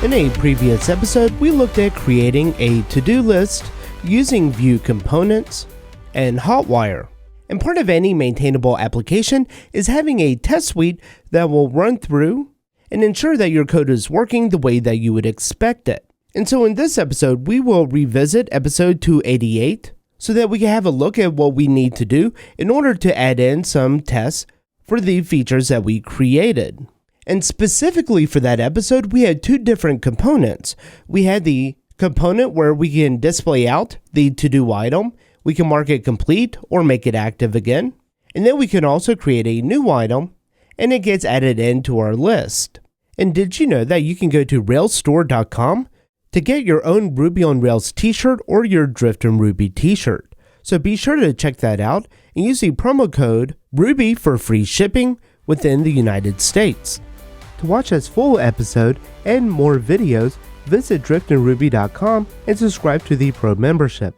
In a previous episode, we looked at creating a to-do list using Vue components and Hotwire. And part of any maintainable application is having a test suite that will run through and ensure that your code is working the way that you would expect it. And so in this episode, we will revisit episode 288 so that we can have a look at what we need to do in order to add in some tests for the features that we created. And specifically for that episode, we had two different components. We had the component where we can display out the to-do item. We can mark it complete or make it active again. And then we can also create a new item and it gets added into our list. And did you know that you can go to railsstore.com to get your own Ruby on Rails t-shirt or your Drift and Ruby t-shirt? So be sure to check that out and use the promo code RUBY for free shipping within the United States. To watch this full episode and more videos, visit driftandruby.com and subscribe to the Pro membership.